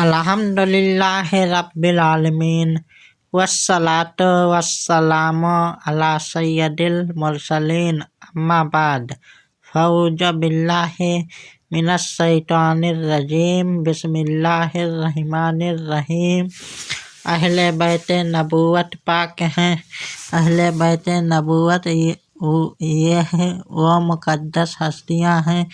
अल्हम्दुलिल्लाहि रब्बिल आलमीन वस्सलातु वस्सलामु अला सय्यदिल मुरसलीन अम्मा बाद फ़ऊज़ु बिल्लाहि मिनश शैतानिर रजीम बिस्मिल्लाहिर रहमानिर रहीम। अहले बैत नबूवत पाक हैं। अहले बैत नबूवत ये वो मुक़द्दस हस्तियाँ हैं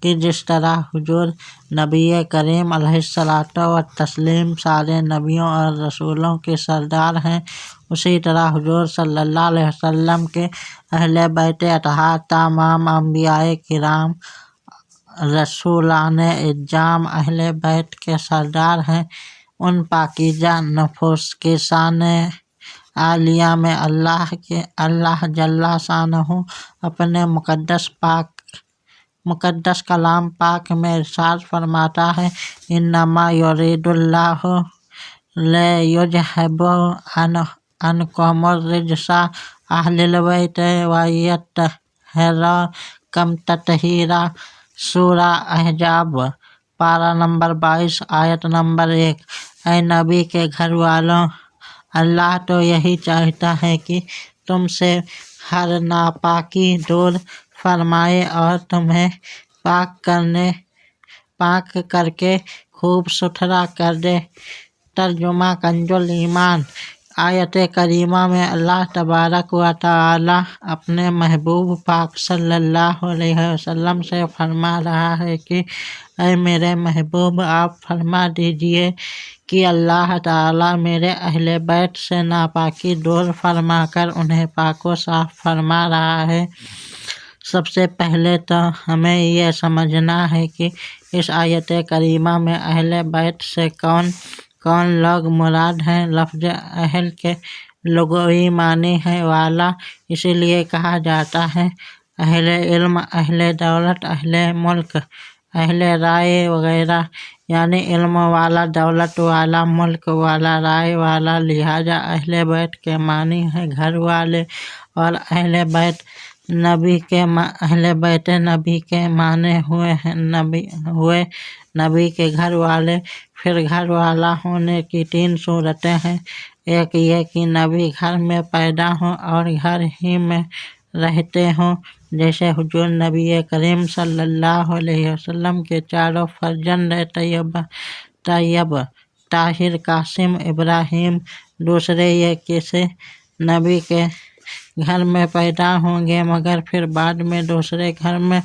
कि जिस तरह हुजूर नबी करीम अलैहिस्सलातु व तस्लीम सारे नबियों और रसूलों के सरदार हैं, उसी तरह हुजूर सल्लल्लाहु अलैहि वसल्लम के अहले बैत अतहार तमाम अंबियाए किराम रसूलाने इज्जाम अहले बैत के सरदार हैं। उन पाकीज़ा नफूस के शान आलिया में अल्लाह जल्ला शानहू अपने मुक़द्दस कलाम पाक में इरशाद फरमाता है, इन्नमा युरीदुल्लाहु लियुज़हिबा अन्कुमुर रिज्सा अहलिल बैत व यत्तहिराकुम तत्हीरा। सूरा अहज़ाब पारा नंबर 22 आयत नंबर 1। ऐ नबी के घर वालों, अल्लाह तो यही चाहता है कि तुमसे हर नापाकी दूर फरमाए और तुम्हें पाक करके खूब सुथरा कर दे। तर्जुमा कंजुल ईमान। आयत करीमा में अल्लाह तबारक व तआला अपने महबूब पाक सल्लल्लाहु अलैहि वसल्लम से फरमा रहा है कि ऐ मेरे महबूब, आप फरमा दीजिए कि अल्लाह ताला मेरे अहले बैत से नापाकी दूर फरमाकर उन्हें पाको साफ फरमा रहा है। सबसे पहले तो हमें यह समझना है कि इस आयत करीमा में अहले बैत से कौन कौन लोग मुराद हैं। लफ्ज़ अहल के लुग़वी मानी है वाला, इसीलिए कहा जाता है अहले इल्म, अहले दौलत, अहले मुल्क, अहले राय वगैरह, यानी इल्म वाला, दौलत वाला, मुल्क वाला, राय वाला। लिहाजा अहले बैत के मानी है घर वाले, और अहले बैत नबी के माने हुए नबी के घर वाले। फिर घर वाला होने की 3 सूरतें हैं। एक ये कि नबी घर में पैदा हों और घर ही में रहते हों, जैसे हुजूर नबी करीम सल्लल्लाहु अलैहि वसल्लम के चारों फर्जंद तैयब, ताहिर, कासिम, इब्राहीम। दूसरे ये किसी नबी के घर में पैदा होंगे मगर फिर बाद में दूसरे घर में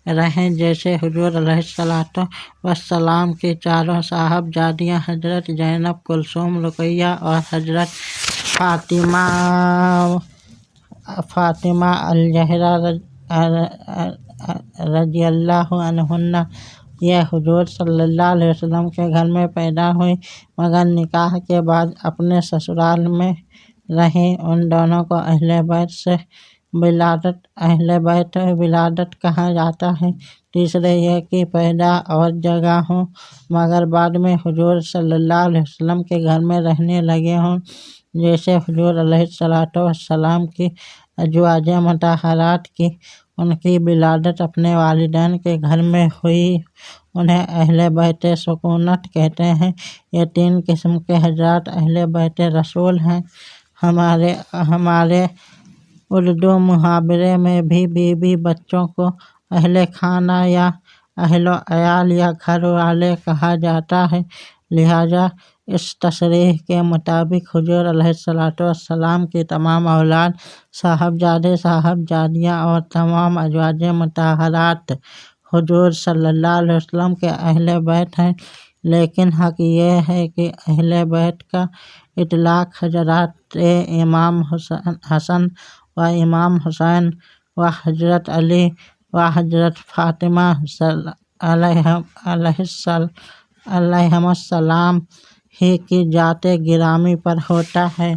रहें, जैसे हुजूर अलैहिस्सलातु वस्सलाम की चारों साहबजादियाँ हजरत ज़ैनब, कुलसूम, रुक़ैया और हजरत फ़ातिमा अल-ज़हरा रज़ियल्लाहु अन्हुन्ना। यह हुजूर सल्लल्लाहु अलैहि वसल्लम के घर में पैदा हुई मगर निकाह के बाद अपने ससुराल में रहीं। उन दोनों को अहले बैत विलादत कहा जाता है। तीसरे यह कि पैदा और जगह हों मगर बाद में हुजूर सल्लल्लाहु अलैहि वसल्लम के घर में रहने लगे हों, जैसे हुजूर अलैहिस्सलातु वस्सलाम की अज़वाजे मुतहहरात की। उनकी विलादत अपने वालिदैन के घर में हुई। उन्हें अहले बैत सुकूनत कहते हैं। ये 3 किस्म के हज़रात अहले बैत रसूल हैं। हमारे उर्दू मुहावरे में भी बीवी बच्चों को अहले खाना या अहलो अयाल या घर वाले कहा जाता है। लिहाजा इस तशरीह के मुताबिक हुजूर अलैहिस्सलातु वस्सलाम की तमाम औलाद, साहबजादे, साहबजादियाँ और तमाम अज़वाजे मुतहहरात हुजूर सल्लल्लाहु अलैहि वसल्लम के अहले बैत हैं। लेकिन हक़ ये है कि अहले बैत का इतलाक़ हज़रत इमाम हसन व इमाम हुसैन व हज़रत अली व हज़रत फ़ातिमा अलैहिमुस्सलाम ही की जाते गिरामी पर होता है।